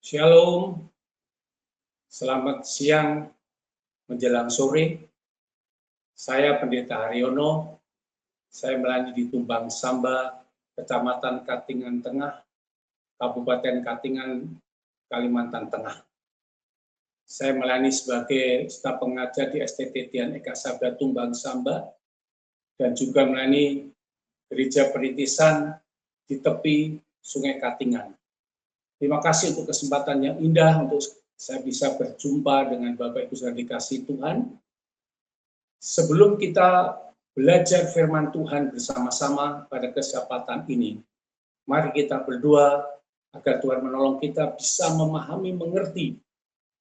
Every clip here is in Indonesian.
Shalom, selamat siang menjelang sore. Saya Pendeta Haryono, saya melayani di Tumbang Samba, Kecamatan Katingan Tengah, Kabupaten Katingan, Kalimantan Tengah. Saya melayani sebagai staf pengajar di STT Tian Eka Sabda Tumbang Samba, dan juga melayani gereja perintisan di tepi Sungai Katingan. Terima kasih untuk kesempatan yang indah untuk saya bisa berjumpa dengan Bapak Ibu saudara dikasihi Tuhan. Sebelum kita belajar firman Tuhan bersama-sama pada kesempatan ini, mari kita berdoa agar Tuhan menolong kita bisa memahami, mengerti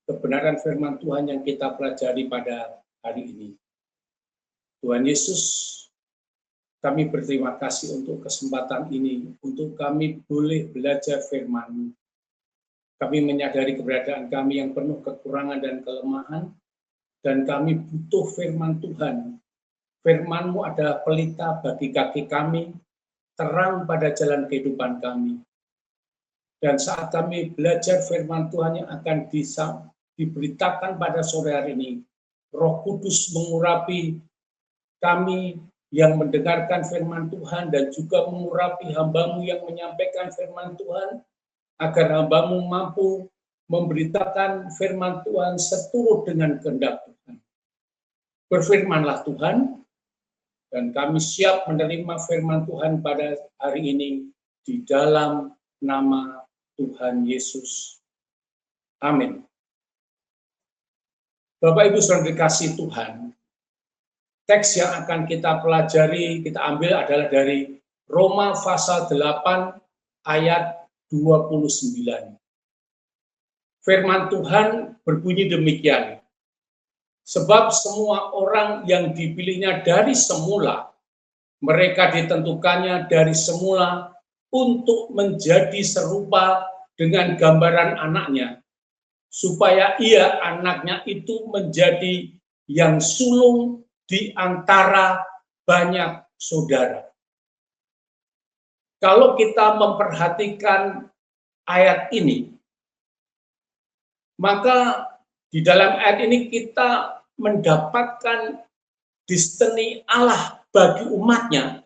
kebenaran firman Tuhan yang kita pelajari pada hari ini. Tuhan Yesus, kami berterima kasih untuk kesempatan ini, untuk kami boleh belajar firman-Mu. Kami menyadari keberadaan kami yang penuh kekurangan dan kelemahan, dan kami butuh firman Tuhan. Firman-Mu adalah pelita bagi kaki kami, terang pada jalan kehidupan kami. Dan saat kami belajar firman Tuhan yang akan diberitakan pada sore hari ini, Roh Kudus mengurapi kami yang mendengarkan firman Tuhan dan juga mengurapi hamba-Mu yang menyampaikan firman Tuhan, agar hamba-Mu mampu memberitakan firman Tuhan seturut dengan kehendak Tuhan. Berfirmanlah Tuhan, dan kami siap menerima firman Tuhan pada hari ini di dalam nama Tuhan Yesus. Amin. Bapak Ibu saudara dikasihi Tuhan, teks yang akan kita pelajari, kita ambil adalah dari Roma pasal 8 ayat 29. Firman Tuhan berbunyi demikian, sebab semua orang yang dipilihnya dari semula, mereka ditentukannya dari semula untuk menjadi serupa dengan gambaran anaknya, supaya ia anaknya itu menjadi yang sulung di antara banyak saudara. Kalau kita memperhatikan ayat ini, maka di dalam ayat ini kita mendapatkan destiny Allah bagi umatnya,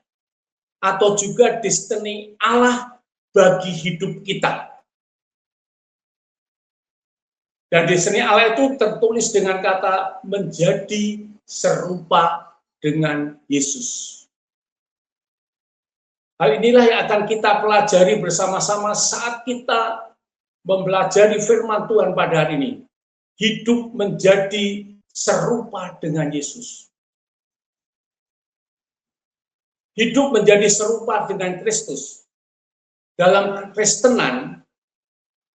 atau juga destiny Allah bagi hidup kita. Dan destiny Allah itu tertulis dengan kata menjadi serupa dengan Yesus. Hal inilah yang akan kita pelajari bersama-sama saat kita mempelajari firman Tuhan pada hari ini. Hidup menjadi serupa dengan Yesus. Hidup menjadi serupa dengan Kristus. Dalam kekristenan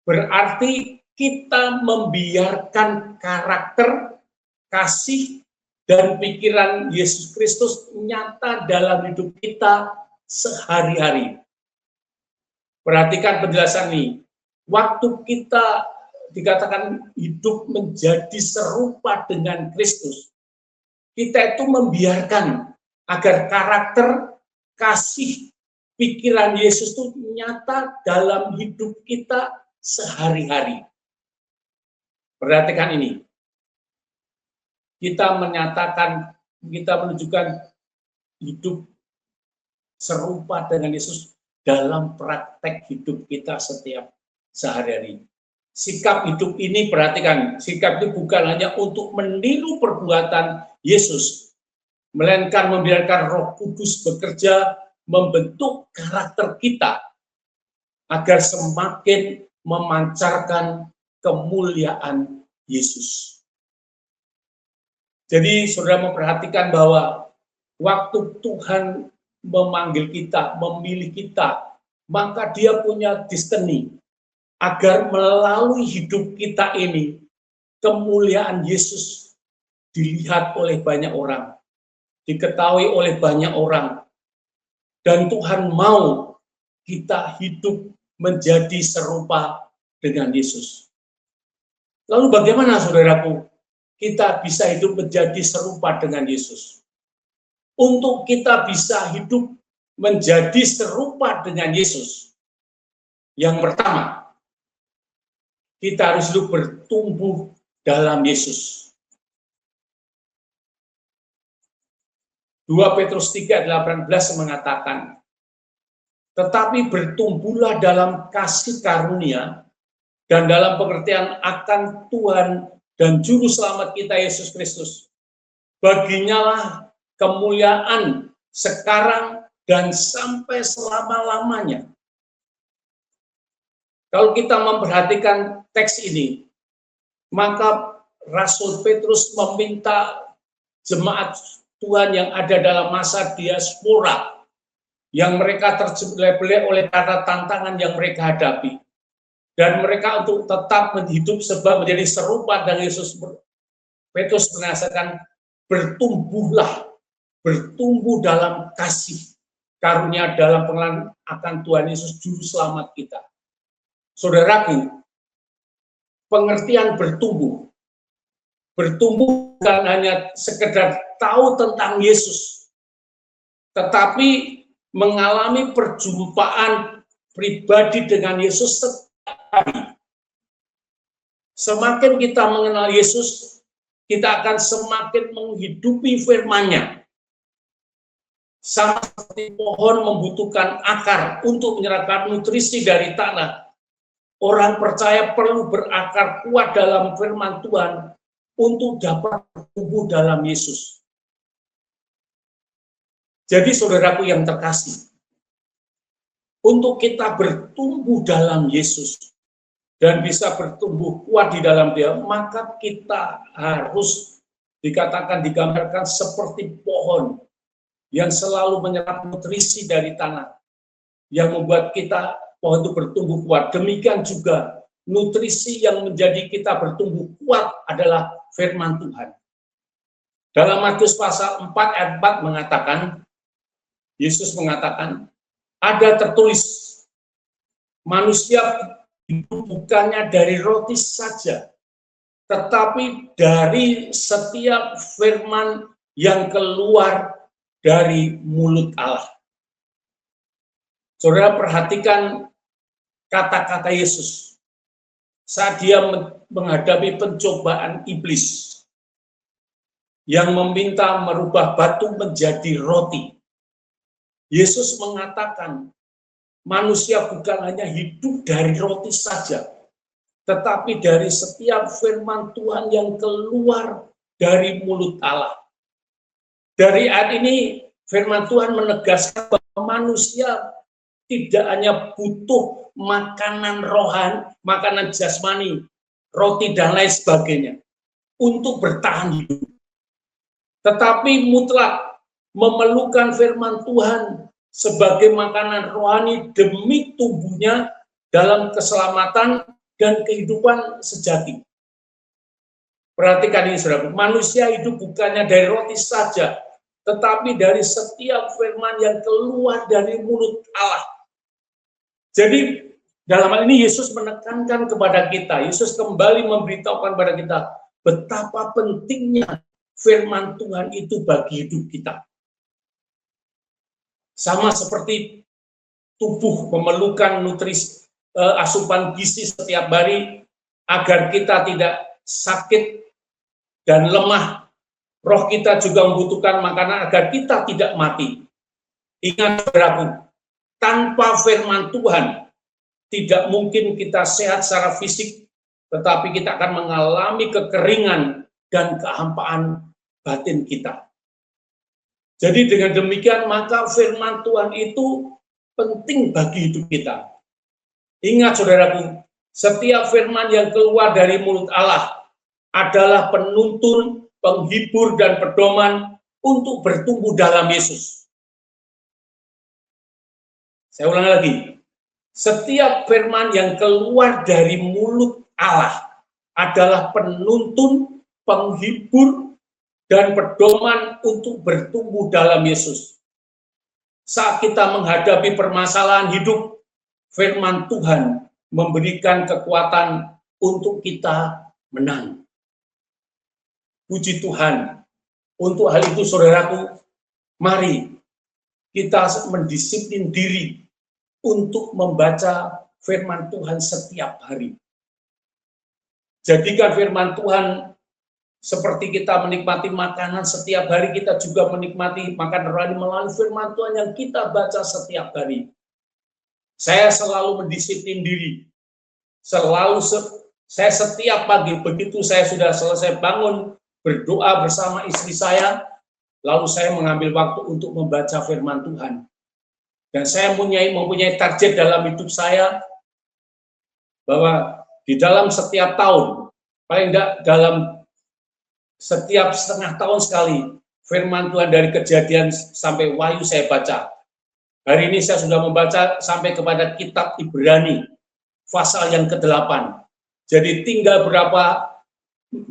berarti kita membiarkan karakter, kasih, dan pikiran Yesus Kristus nyata dalam hidup kita sehari-hari. Perhatikan penjelasan ini. Waktu kita dikatakan hidup menjadi serupa dengan Kristus, kita itu membiarkan agar karakter, kasih, pikiran Yesus itu nyata dalam hidup kita sehari-hari. Perhatikan ini. Kita menyatakan, kita menunjukkan hidup serupa dengan Yesus dalam praktek hidup kita setiap sehari-hari. Sikap hidup ini, perhatikan, sikap itu bukan hanya untuk meniru perbuatan Yesus, melainkan membiarkan Roh Kudus bekerja membentuk karakter kita agar semakin memancarkan kemuliaan Yesus. Jadi saudara memperhatikan bahwa waktu Tuhan memanggil kita, memilih kita, maka Dia punya destiny agar melalui hidup kita ini kemuliaan Yesus dilihat oleh banyak orang, diketahui oleh banyak orang, dan Tuhan mau kita hidup menjadi serupa dengan Yesus. Lalu bagaimana saudaraku kita bisa hidup menjadi serupa dengan Yesus? Untuk kita bisa hidup menjadi serupa dengan Yesus, yang pertama, kita harus hidup bertumbuh dalam Yesus. 2 Petrus 3:18 mengatakan, tetapi bertumbuhlah dalam kasih karunia dan dalam pengertian akan Tuhan dan Juru Selamat kita Yesus Kristus. Baginya lah kemuliaan sekarang dan sampai selama-lamanya. Kalau kita memperhatikan teks ini, maka Rasul Petrus meminta jemaat Tuhan yang ada dalam masa diaspora, yang mereka terbelah oleh kata tantangan yang mereka hadapi, dan mereka untuk tetap hidup sebab menjadi serupa dengan Yesus. Petrus menasihatkan, bertumbuh dalam kasih karunia dalam pengenalan akan Tuhan Yesus Juru Selamat kita. Saudaraku, pengertian bertumbuh bukan hanya sekedar tahu tentang Yesus, tetapi mengalami perjumpaan pribadi dengan Yesus setiap hari. Semakin kita mengenal Yesus, kita akan semakin menghidupi firman-Nya. Sama seperti pohon membutuhkan akar untuk menyerap nutrisi dari tanah, orang percaya perlu berakar kuat dalam firman Tuhan untuk dapat bertumbuh dalam Yesus. Jadi saudaraku yang terkasih, untuk kita bertumbuh dalam Yesus dan bisa bertumbuh kuat di dalam Dia, maka kita harus digambarkan seperti pohon yang selalu menyerap nutrisi dari tanah, yang membuat kita pohon itu bertumbuh kuat. Demikian juga nutrisi yang menjadi kita bertumbuh kuat adalah firman Tuhan. Dalam Matius pasal 4 ayat 4 mengatakan, Yesus mengatakan, ada tertulis, manusia hidup bukannya dari roti saja, tetapi dari setiap firman yang keluar dari mulut Allah. Saudara perhatikan kata-kata Yesus saat dia menghadapi pencobaan iblis yang meminta merubah batu menjadi roti. Yesus mengatakan, manusia bukan hanya hidup dari roti saja, tetapi dari setiap firman Tuhan yang keluar dari mulut Allah. Dari ayat ini, firman Tuhan menegaskan bahwa manusia tidak hanya butuh makanan rohani, makanan jasmani, roti dan lain sebagainya, untuk bertahan hidup. Tetapi mutlak memerlukan firman Tuhan sebagai makanan rohani demi tumbuhnya dalam keselamatan dan kehidupan sejati. Perhatikan ini saudara, manusia hidup bukannya dari roti saja, tetapi dari setiap firman yang keluar dari mulut Allah. Jadi dalam hal ini Yesus menekankan kepada kita, Yesus kembali memberitahukan kepada kita betapa pentingnya firman Tuhan itu bagi hidup kita. Sama seperti tubuh memerlukan nutrisi, asupan gizi setiap hari agar kita tidak sakit dan lemah. Roh kita juga membutuhkan makanan agar kita tidak mati. Ingat saudaraku, tanpa firman Tuhan tidak mungkin kita sehat secara fisik, tetapi kita akan mengalami kekeringan dan kehampaan batin kita. Jadi dengan demikian maka firman Tuhan itu penting bagi hidup kita. Ingat saudaraku, setiap firman yang keluar dari mulut Allah adalah penuntun, penghibur, dan pedoman untuk bertumbuh dalam Yesus. Saya ulang lagi, setiap firman yang keluar dari mulut Allah adalah penuntun, penghibur, dan pedoman untuk bertumbuh dalam Yesus. Saat kita menghadapi permasalahan hidup, firman Tuhan memberikan kekuatan untuk kita menang. Puji Tuhan. Untuk hal itu saudaraku, mari kita mendisiplin diri untuk membaca firman Tuhan setiap hari. Jadikan firman Tuhan seperti kita menikmati makanan setiap hari, kita juga menikmati makan rohani melalui firman Tuhan yang kita baca setiap hari. Saya selalu mendisiplin diri. Saya setiap pagi, begitu saya sudah selesai bangun, berdoa bersama istri saya, lalu saya mengambil waktu untuk membaca firman Tuhan. Dan saya mempunyai target dalam hidup saya, bahwa di dalam setiap tahun, paling tidak dalam setiap setengah tahun sekali, firman Tuhan dari Kejadian sampai Wahyu saya baca. Hari ini saya sudah membaca sampai kepada kitab Ibrani, pasal yang ke-8. Jadi tinggal berapa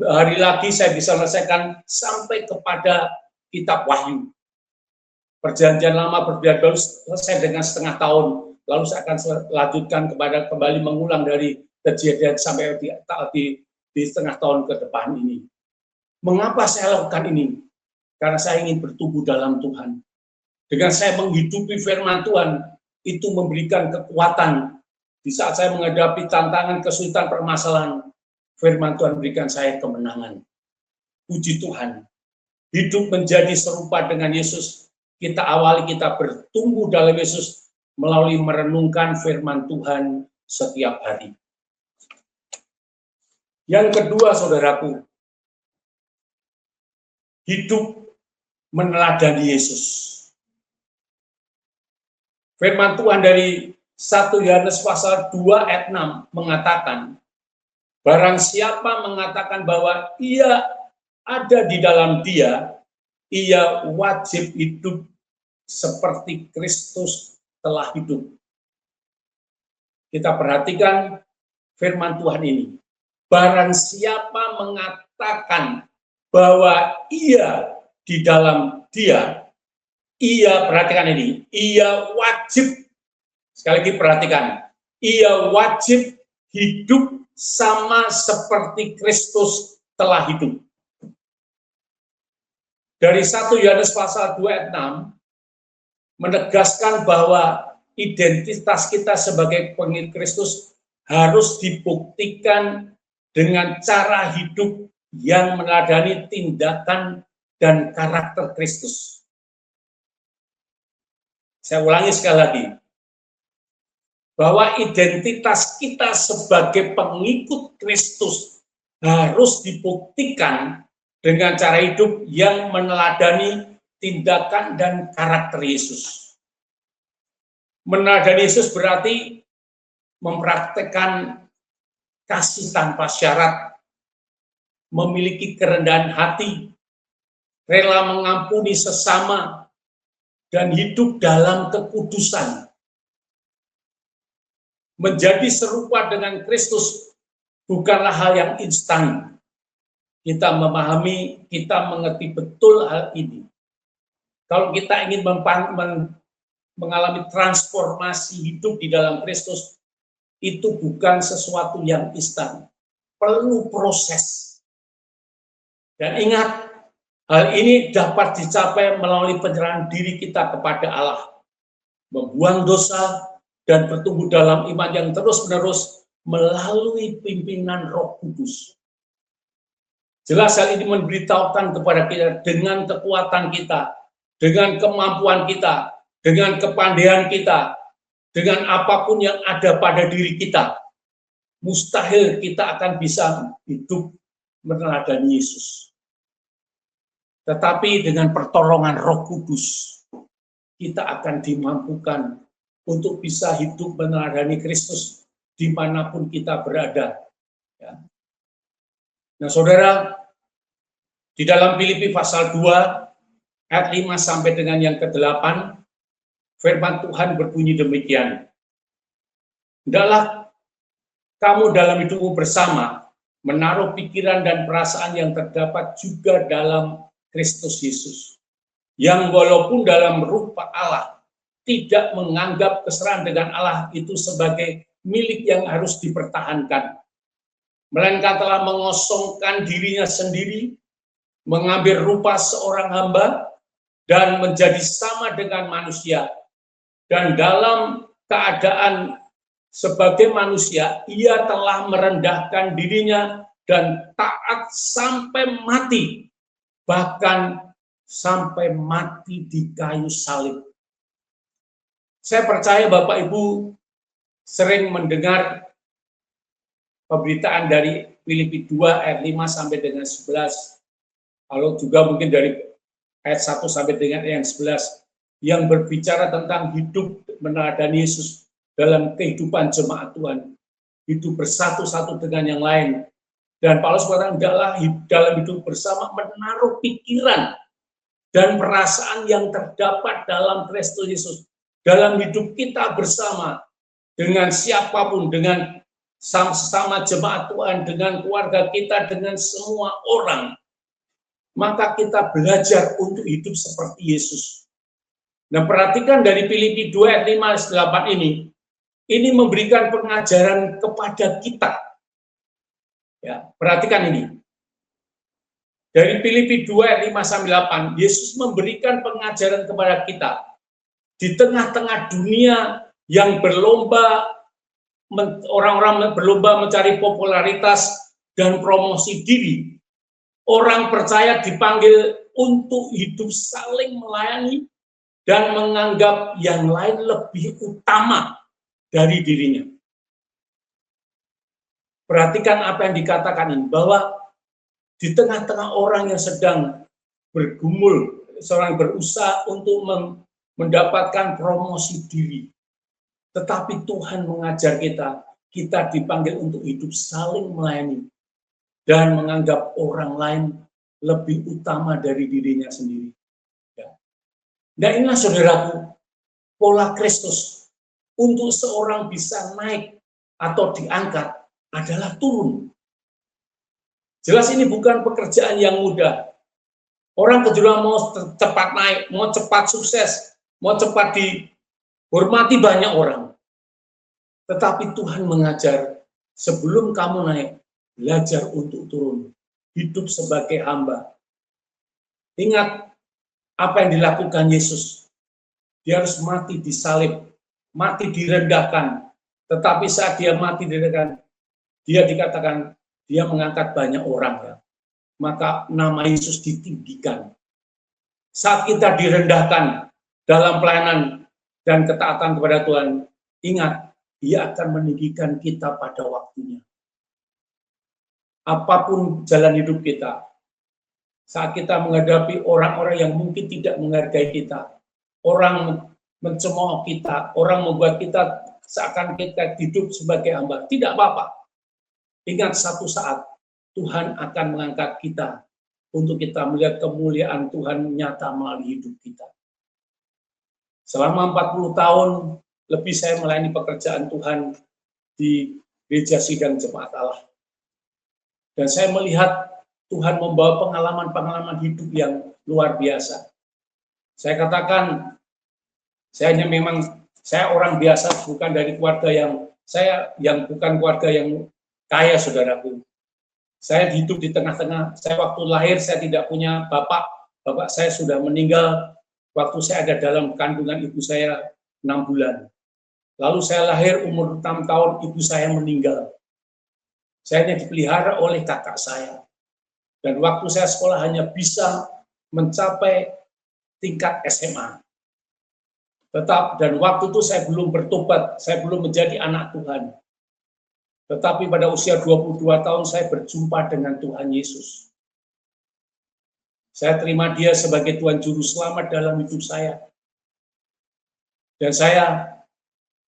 hari lagi saya bisa selesaikan sampai kepada kitab Wahyu. Perjanjian lama perjanjian baru selesai dengan setengah tahun, lalu saya akan lanjutkan kepada kembali mengulang dari Kejadian sampai di setengah tahun ke depan ini. Mengapa saya lakukan ini? Karena saya ingin bertumbuh dalam Tuhan. Dengan saya menghidupi firman Tuhan, itu memberikan kekuatan. Di saat saya menghadapi tantangan, kesulitan, permasalahan, firman Tuhan berikan saya kemenangan. Puji Tuhan. Hidup menjadi serupa dengan Yesus. Kita bertumbuh dalam Yesus melalui merenungkan firman Tuhan setiap hari. Yang kedua, saudaraku, hidup meneladani Yesus. Firman Tuhan dari 1 Yohanes pasal 2 ayat 6 mengatakan, barang siapa mengatakan bahwa ia ada di dalam dia, ia wajib hidup seperti Kristus telah hidup. Kita perhatikan firman Tuhan ini. Barang siapa mengatakan bahwa ia di dalam dia, ia, perhatikan ini, ia wajib, sekali lagi perhatikan, ia wajib hidup sama seperti Kristus telah hidup. Dari 1 Yohanes pasal 2 ayat 6 menegaskan bahwa identitas kita sebagai pengikut Kristus harus dibuktikan dengan cara hidup yang meneladani tindakan dan karakter Kristus. Saya ulangi sekali lagi, bahwa identitas kita sebagai pengikut Kristus harus dibuktikan dengan cara hidup yang meneladani tindakan dan karakter Yesus. Meneladani Yesus berarti mempraktekkan kasih tanpa syarat, memiliki kerendahan hati, rela mengampuni sesama, dan hidup dalam kekudusan. Menjadi serupa dengan Kristus bukanlah hal yang instan. Kita memahami, kita mengerti betul hal ini. Kalau kita ingin mengalami transformasi hidup di dalam Kristus, itu bukan sesuatu yang instan, perlu proses. Dan ingat, hal ini dapat dicapai melalui penyerahan diri kita kepada Allah, membuang dosa, dan bertumbuh dalam iman yang terus-menerus melalui pimpinan Roh Kudus. Jelas hal ini memberitahukan kepada kita dengan kekuatan kita, dengan kemampuan kita, dengan kepandaian kita, dengan apapun yang ada pada diri kita, mustahil kita akan bisa hidup meneladani Yesus. Tetapi dengan pertolongan Roh Kudus, kita akan dimampukan untuk bisa hidup meneladani Kristus dimanapun kita berada. Ya. Nah, saudara, di dalam Filipi pasal 2, ayat 5 sampai dengan yang ke-8, firman Tuhan berbunyi demikian. Hendaklah kamu dalam hidupmu bersama menaruh pikiran dan perasaan yang terdapat juga dalam Kristus Yesus, yang walaupun dalam rupa Allah tidak menganggap keserahan dengan Allah itu sebagai milik yang harus dipertahankan, melainkan telah mengosongkan dirinya sendiri, mengambil rupa seorang hamba, dan menjadi sama dengan manusia. Dan dalam keadaan sebagai manusia, ia telah merendahkan dirinya dan taat sampai mati, bahkan sampai mati di kayu salib. Saya percaya Bapak Ibu sering mendengar pemberitaan dari Filipi 2 ayat 5 sampai dengan 11, lalu juga mungkin dari ayat 1 sampai dengan ayat 11, yang berbicara tentang hidup meneladani Yesus dalam kehidupan jemaat Tuhan, hidup bersatu-satu dengan yang lain. Dan Paulus mengatakan dalam hidup bersama menaruh pikiran dan perasaan yang terdapat dalam Kristus Yesus. Dalam hidup kita bersama dengan siapapun, dengan sesama jemaat Tuhan, dengan keluarga kita, dengan semua orang, maka kita belajar untuk hidup seperti Yesus. Nah, perhatikan dari Filipi 2 ayat 5-8 ini memberikan pengajaran kepada kita. Ya, perhatikan ini. Dari Filipi 2 ayat 5-8, Yesus memberikan pengajaran kepada kita. Di tengah-tengah dunia yang berlomba, orang-orang berlomba mencari popularitas dan promosi diri, orang percaya dipanggil untuk hidup saling melayani dan menganggap yang lain lebih utama dari dirinya. Perhatikan apa yang dikatakan ini, bahwa di tengah-tengah orang yang sedang bergumul, seorang berusaha untuk mendapatkan promosi diri, tetapi Tuhan mengajar kita dipanggil untuk hidup saling melayani dan menganggap orang lain lebih utama dari dirinya sendiri. Nah, inilah saudaraku, pola Kristus untuk seorang bisa naik atau diangkat adalah turun. Jelas ini bukan pekerjaan yang mudah. Orang kejuruan mau cepat naik, mau cepat sukses, mau cepat dihormati banyak orang. Tetapi Tuhan mengajar, sebelum kamu naik, belajar untuk turun. Hidup sebagai hamba. Ingat apa yang dilakukan Yesus. Dia harus mati disalib, mati direndahkan. Tetapi saat dia mati direndahkan, dia dikatakan, dia mengangkat banyak orang, ya. Maka nama Yesus ditinggikan. Saat kita direndahkan dalam pelayanan dan ketaatan kepada Tuhan, ingat, dia akan meninggikan kita pada waktunya. Apapun jalan hidup kita, saat kita menghadapi orang-orang yang mungkin tidak menghargai kita, orang mencemooh kita, orang membuat kita seakan kita hidup sebagai hamba, tidak apa-apa. Ingat, satu saat Tuhan akan mengangkat kita untuk kita melihat kemuliaan Tuhan nyata melalui hidup kita. Selama 40 tahun lebih saya melayani pekerjaan Tuhan di Gereja Sidang Jemaat Allah. Dan saya melihat Tuhan membawa pengalaman-pengalaman hidup yang luar biasa. Saya katakan, saya orang biasa, bukan dari keluarga yang bukan keluarga yang kaya, saudaraku. Saya hidup di tengah-tengah. Saya waktu lahir saya tidak punya bapak. Bapak saya sudah meninggal waktu saya ada dalam kandungan ibu saya 6 bulan. Lalu saya lahir umur 6 tahun, ibu saya meninggal. Saya hanya dipelihara oleh kakak saya. Dan waktu saya sekolah hanya bisa mencapai tingkat SMA. Dan waktu itu saya belum bertobat, saya belum menjadi anak Tuhan. Tetapi pada usia 22 tahun saya berjumpa dengan Tuhan Yesus. Saya terima Dia sebagai Tuhan Juru Selamat dalam hidup saya. Dan saya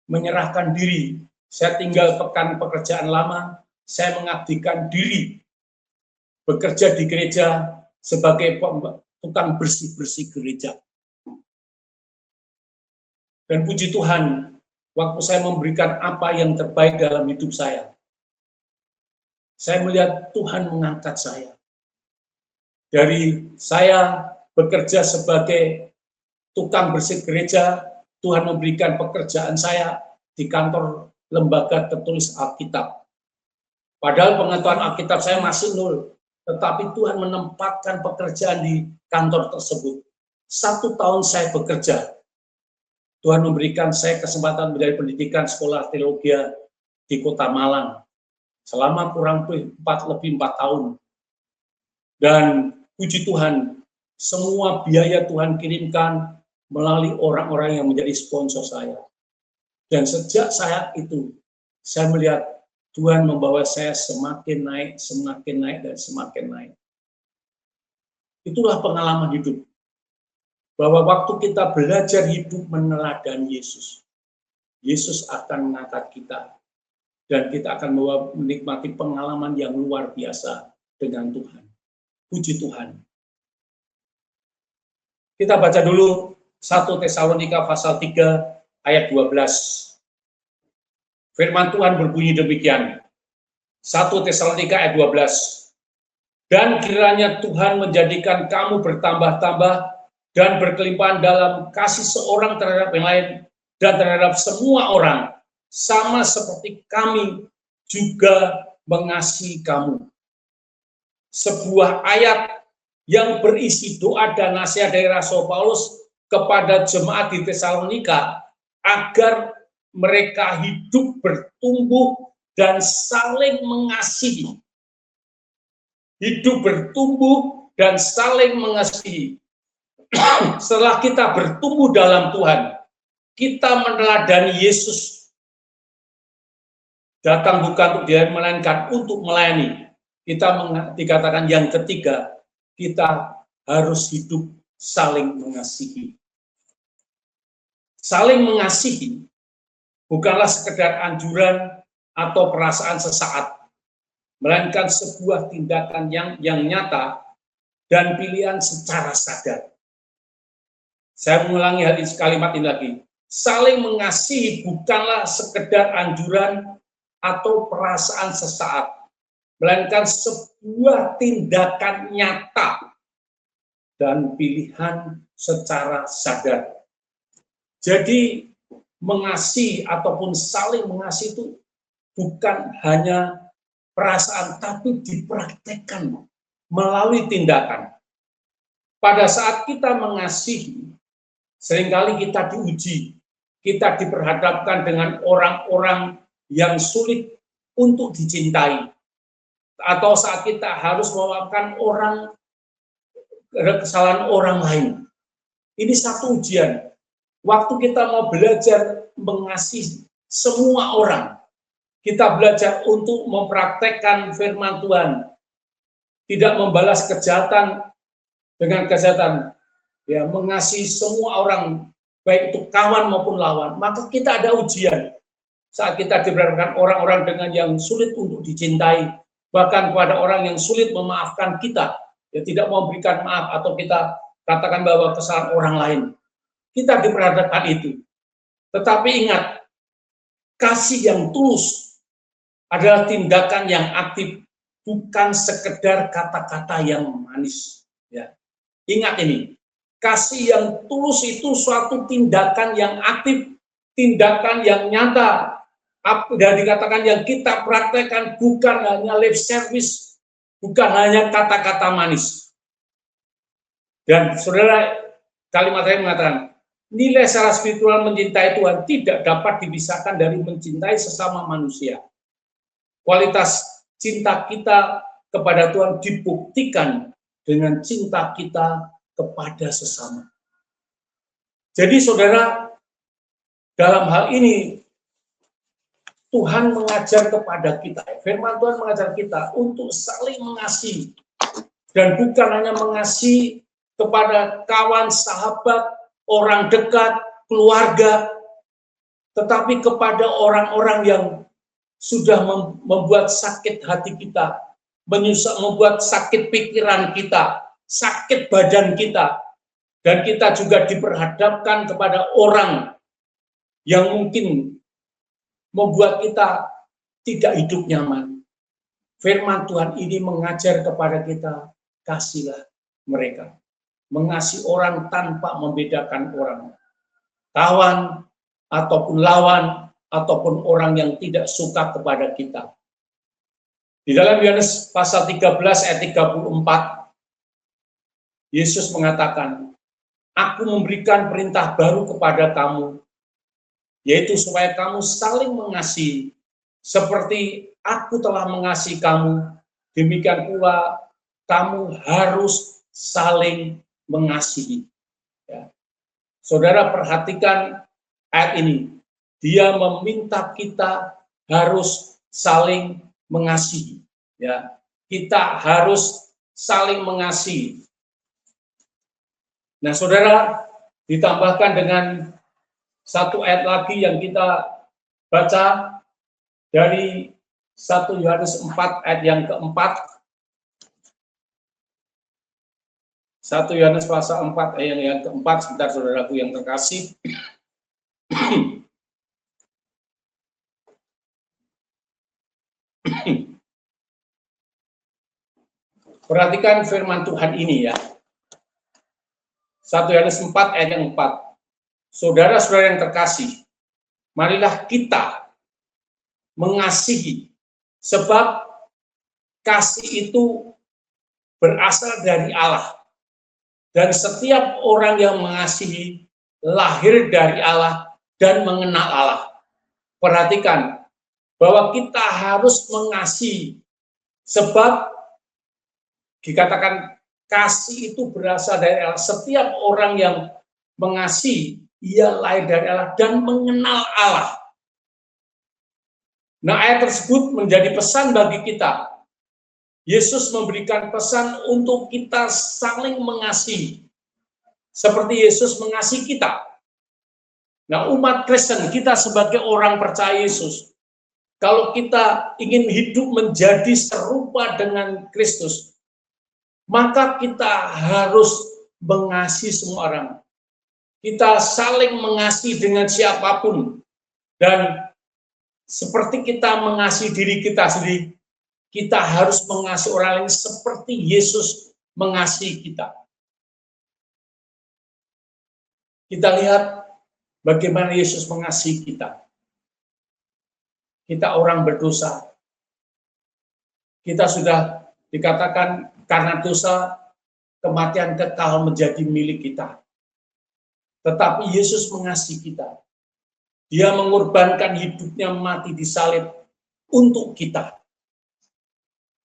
menyerahkan diri. Saya tinggal pekerjaan lama, saya mengabdikan diri. Bekerja di gereja sebagai tukang bersih-bersih gereja. Dan puji Tuhan, waktu saya memberikan apa yang terbaik dalam hidup saya melihat Tuhan mengangkat saya. Dari saya bekerja sebagai tukang bersih gereja, Tuhan memberikan pekerjaan saya di kantor lembaga tertulis Alkitab. Padahal pengetahuan Alkitab saya masih nol, tetapi Tuhan menempatkan pekerjaan di kantor tersebut. 1 tahun saya bekerja, Tuhan memberikan saya kesempatan menjadi pendidikan sekolah teologi di Kota Malang. selama kurang lebih 4 tahun. Dan puji Tuhan, semua biaya Tuhan kirimkan melalui orang-orang yang menjadi sponsor saya. Dan sejak saat itu, saya melihat Tuhan membawa saya semakin naik, dan semakin naik. Itulah pengalaman hidup. Bahwa waktu kita belajar hidup meneladani Yesus, Yesus akan mengangkat kita. Dan kita akan menikmati pengalaman yang luar biasa dengan Tuhan. Puji Tuhan. Kita baca dulu 1 Tesalonika pasal 3 ayat 12. Firman Tuhan berbunyi demikian. 1 Tesalonika ayat 12. Dan kiranya Tuhan menjadikan kamu bertambah-tambah dan berkelimpahan dalam kasih seorang terhadap yang lain dan terhadap semua orang, sama seperti kami juga mengasihi kamu. Sebuah ayat yang berisi doa dan nasihat dari Rasul Paulus kepada jemaat di Tesalonika agar mereka hidup bertumbuh dan saling mengasihi. Hidup bertumbuh dan saling mengasihi. Setelah kita bertumbuh dalam Tuhan, kita meneladani Yesus. Datang bukan untuk dia, melainkan untuk melayani. Kita dikatakan yang ketiga, kita harus hidup saling mengasihi. Saling mengasihi bukanlah sekedar anjuran atau perasaan sesaat, melainkan sebuah tindakan yang nyata dan pilihan secara sadar. Saya mengulangi kalimat ini lagi. Saling mengasihi bukanlah sekedar anjuran atau perasaan sesaat, melainkan sebuah tindakan nyata dan pilihan secara sadar. Jadi mengasihi ataupun saling mengasihi itu bukan hanya perasaan, tapi dipraktekkan melalui tindakan. Pada saat kita mengasihi, seringkali kita diuji, kita diperhadapkan dengan orang-orang yang sulit untuk dicintai. Atau saat kita harus memaafkan kesalahan orang lain. Ini satu ujian. Waktu kita mau belajar mengasihi semua orang, kita belajar untuk mempraktekkan firman Tuhan, tidak membalas kejahatan dengan kejahatan, ya, mengasihi semua orang, baik itu kawan maupun lawan, maka kita ada ujian. Saat kita diperhadapkan orang-orang dengan yang sulit untuk dicintai, bahkan kepada orang yang sulit memaafkan kita, ya, tidak mau memberikan maaf, atau kita katakan bahwa kesalahan orang lain, kita diperhadapkan itu. Tetapi ingat, kasih yang tulus adalah tindakan yang aktif, bukan sekedar kata-kata yang manis. Ya. Ingat ini, kasih yang tulus itu suatu tindakan yang aktif, tindakan yang nyata. Dan dikatakan yang kita praktekkan bukan hanya lip service, bukan hanya kata-kata manis. Dan saudara, kalimat saya mengatakan, nilai secara spiritual mencintai Tuhan tidak dapat dipisahkan dari mencintai sesama manusia. Kualitas cinta kita kepada Tuhan dibuktikan dengan cinta kita kepada sesama. Jadi saudara, dalam hal ini Tuhan mengajar kepada kita, firman Tuhan mengajar kita untuk saling mengasihi. Dan bukan hanya mengasihi kepada kawan, sahabat, orang dekat, keluarga, tetapi kepada orang-orang yang sudah membuat sakit hati kita, membuat sakit pikiran kita, sakit badan kita, dan kita juga diperhadapkan kepada orang yang mungkin membuat kita tidak hidup nyaman. Firman Tuhan ini mengajar kepada kita, kasihlah mereka. Mengasihi orang tanpa membedakan orang. Kawan, ataupun lawan, ataupun orang yang tidak suka kepada kita. Di dalam Yohanes pasal 13 ayat 34, Yesus mengatakan, aku memberikan perintah baru kepada kamu, yaitu supaya kamu saling mengasihi seperti aku telah mengasihi kamu, demikian pula kamu harus saling mengasihi. Ya. Saudara perhatikan ayat ini. Dia meminta kita harus saling mengasihi. Ya. Kita harus saling mengasihi. Nah, saudara, ditambahkan dengan satu ayat lagi yang kita baca dari 1 Yohanes 4 ayat yang keempat. 1 Yohanes pasal 4 ayat yang keempat, sebentar saudaraku yang terkasih. Perhatikan firman Tuhan ini ya. 1 Yohanes 4 ayat yang 4. Saudara-saudara yang terkasih, marilah kita mengasihi, sebab kasih itu berasal dari Allah. Dan setiap orang yang mengasihi lahir dari Allah dan mengenal Allah. Perhatikan bahwa kita harus mengasihi, sebab dikatakan kasih itu berasal dari Allah. Setiap orang yang mengasihi, ia lahir dari Allah dan mengenal Allah. Nah, ayat tersebut menjadi pesan bagi kita. Yesus memberikan pesan untuk kita saling mengasihi. Seperti Yesus mengasihi kita. Nah, umat Kristen, kita sebagai orang percaya Yesus, kalau kita ingin hidup menjadi serupa dengan Kristus, maka kita harus mengasihi semua orang. Kita saling mengasihi dengan siapapun. Dan seperti kita mengasihi diri kita sendiri, kita harus mengasihi orang lain seperti Yesus mengasihi kita. Kita lihat bagaimana Yesus mengasihi kita. Kita orang berdosa. Kita sudah dikatakan karena dosa, kematian kekal menjadi milik kita. Tetapi Yesus mengasihi kita. Dia mengorbankan hidupnya mati di salib untuk kita.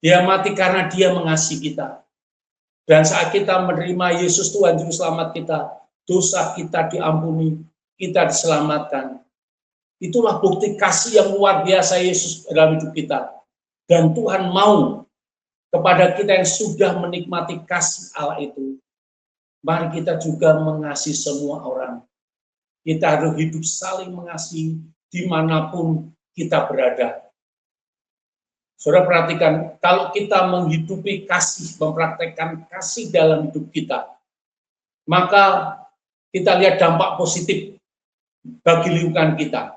Dia mati karena dia mengasihi kita. Dan saat kita menerima Yesus Tuhan Juru Selamat kita, dosa kita diampuni, kita diselamatkan. Itulah bukti kasih yang luar biasa Yesus dalam hidup kita. Dan Tuhan mau kepada kita yang sudah menikmati kasih Allah itu, mari kita juga mengasihi semua orang. Kita harus hidup saling mengasihi dimanapun kita berada. Saudara perhatikan, kalau kita menghidupi kasih, mempraktekkan kasih dalam hidup kita, maka kita lihat dampak positif bagi lingkungan kita.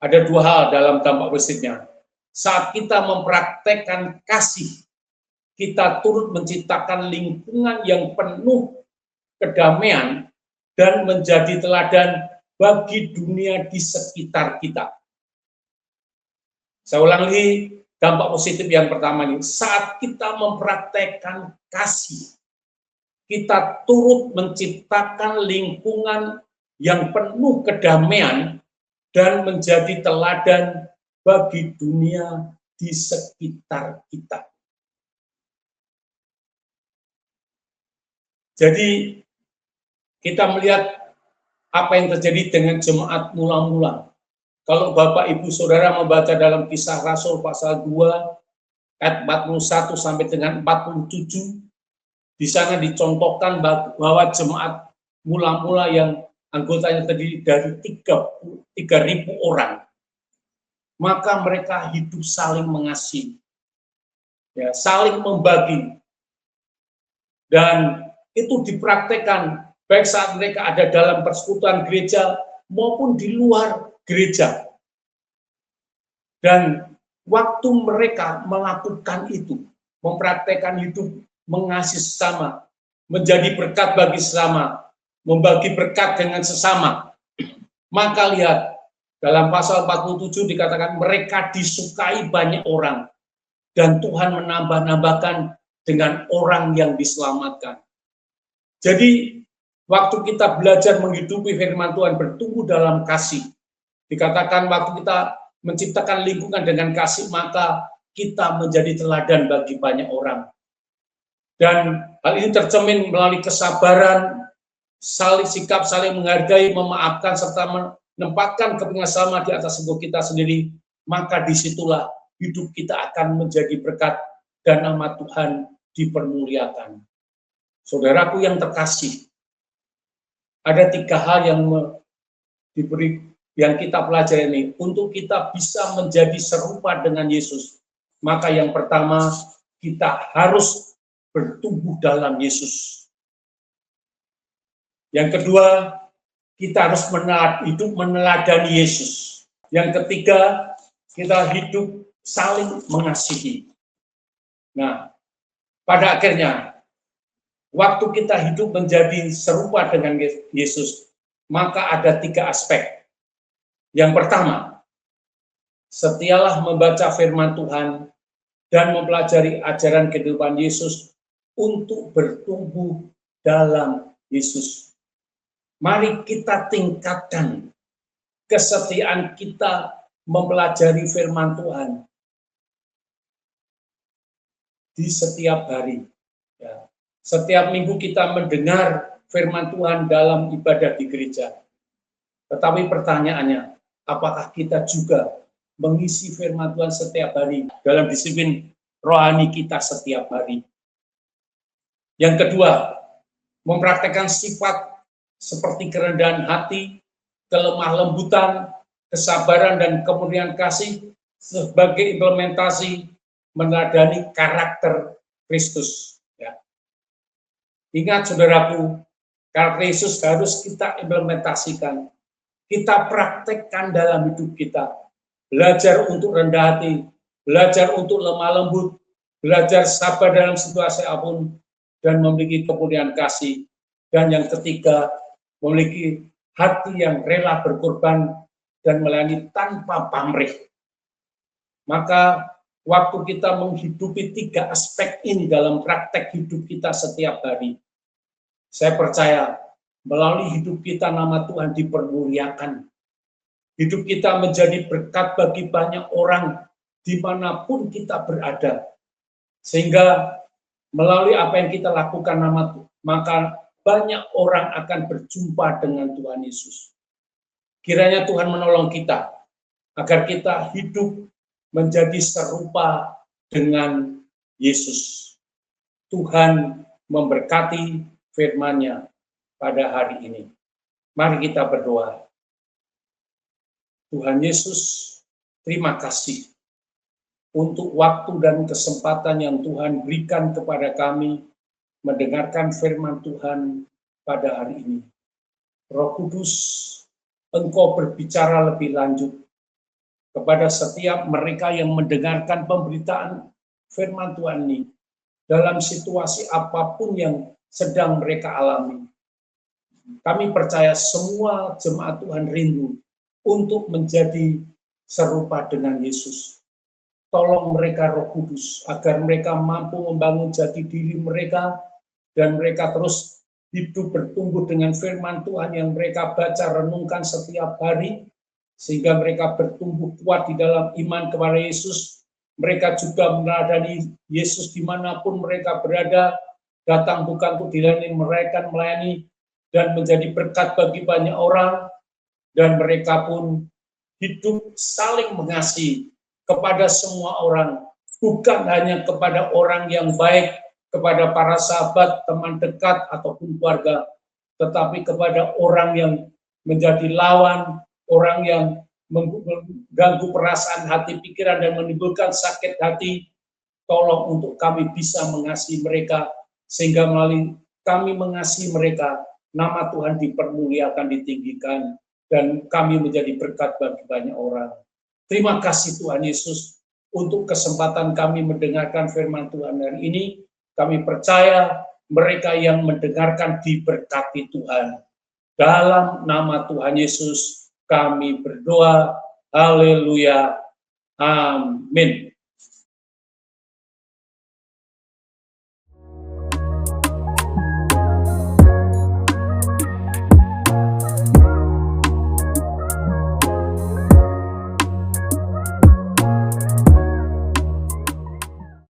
Ada dua hal dalam dampak positifnya. Saat kita mempraktekkan kasih, kita turut menciptakan lingkungan yang penuh kedamaian dan menjadi teladan bagi dunia di sekitar kita. Saya ulang lagi, dampak positif yang pertama ini, saat kita mempraktekkan kasih, kita turut menciptakan lingkungan yang penuh kedamaian dan menjadi teladan bagi dunia di sekitar kita. Jadi kita melihat apa yang terjadi dengan jemaat mula-mula. Kalau Bapak Ibu Saudara membaca dalam Kisah Rasul pasal 2 ayat 41 sampai dengan 47, di sana dicontohkan bahwa jemaat mula-mula yang anggotanya terdiri dari 3.000 orang, maka mereka hidup saling mengasihi, ya, saling membagi, dan itu dipraktekkan baik saat mereka ada dalam persekutuan gereja maupun di luar gereja. Dan waktu mereka melakukan itu, mempraktekkan hidup mengasihi sesama, menjadi berkat bagi sesama, membagi berkat dengan sesama, maka lihat dalam pasal 47 dikatakan mereka disukai banyak orang dan Tuhan menambah-nambahkan dengan orang yang diselamatkan. Jadi waktu kita belajar menghidupi firman Tuhan, bertumbuh dalam kasih, dikatakan waktu kita menciptakan lingkungan dengan kasih, maka kita menjadi teladan bagi banyak orang. Dan hal ini tercermin melalui kesabaran, saling sikap, saling menghargai, memaafkan, serta menempatkan kepentingan sama di atas ego kita sendiri, maka disitulah hidup kita akan menjadi berkat dan nama Tuhan dipermuliakan. Saudaraku yang terkasih, ada 3 hal yang diberi yang kita pelajari ini untuk kita bisa menjadi serupa dengan Yesus. Maka yang pertama, kita harus bertumbuh dalam Yesus. Yang kedua, kita harus hidup meneladani Yesus. Yang ketiga, kita hidup saling mengasihi. Nah, pada akhirnya, waktu kita hidup menjadi serupa dengan Yesus, maka ada 3 aspek. Yang pertama, setialah membaca firman Tuhan dan mempelajari ajaran kehidupan Yesus untuk bertumbuh dalam Yesus. Mari kita tingkatkan kesetiaan kita mempelajari firman Tuhan di setiap hari. Ya. Setiap minggu kita mendengar firman Tuhan dalam ibadah di gereja. Tetapi pertanyaannya, apakah kita juga mengisi firman Tuhan setiap hari dalam disiplin rohani kita setiap hari? Yang kedua, mempraktekkan sifat seperti kerendahan hati, kelemah lembutan, kesabaran, dan kemurnian kasih sebagai implementasi meneladani karakter Kristus. Ya. Ingat saudaraku, karakter Yesus harus kita implementasikan, kita praktekkan dalam hidup kita. Belajar untuk rendah hati, belajar untuk lemah lembut, belajar sabar dalam situasi apapun, dan memiliki kemurnian kasih. Dan yang ketiga, memiliki hati yang rela berkorban dan melayani tanpa pamrih. Maka waktu kita menghidupi 3 aspek ini dalam praktek hidup kita setiap hari, saya percaya melalui hidup kita nama Tuhan dipermuliakan. Hidup kita menjadi berkat bagi banyak orang dimanapun kita berada. Sehingga melalui apa yang kita lakukan maka banyak orang akan berjumpa dengan Tuhan Yesus. Kiranya Tuhan menolong kita agar kita hidup menjadi serupa dengan Yesus. Tuhan memberkati firman-Nya pada hari ini. Mari kita berdoa. Tuhan Yesus, terima kasih untuk waktu dan kesempatan yang Tuhan berikan kepada kami mendengarkan firman Tuhan pada hari ini. Roh Kudus, Engkau berbicara lebih lanjut kepada setiap mereka yang mendengarkan pemberitaan firman Tuhan ini dalam situasi apapun yang sedang mereka alami. Kami percaya semua jemaat Tuhan rindu untuk menjadi serupa dengan Yesus. Tolong mereka Roh Kudus agar mereka mampu membangun jati diri mereka dan mereka terus hidup bertumbuh dengan firman Tuhan yang mereka baca renungkan setiap hari sehingga mereka bertumbuh kuat di dalam iman kepada Yesus. Mereka juga meneladani Yesus dimanapun mereka berada, datang bukan untuk dilayani, mereka melayani dan menjadi berkat bagi banyak orang, dan mereka pun hidup saling mengasihi kepada semua orang, bukan hanya kepada orang yang baik, kepada para sahabat, teman dekat, ataupun keluarga, tetapi kepada orang yang menjadi lawan, orang yang mengganggu perasaan hati, pikiran, dan menimbulkan sakit hati. Tolong untuk kami bisa mengasihi mereka, sehingga melalui kami mengasihi mereka, nama Tuhan dipermuliakan, ditinggikan, dan kami menjadi berkat bagi banyak orang. Terima kasih Tuhan Yesus untuk kesempatan kami mendengarkan firman Tuhan hari ini. Kami percaya mereka yang mendengarkan diberkati Tuhan. Dalam nama Tuhan Yesus kami berdoa. Haleluya. Amin.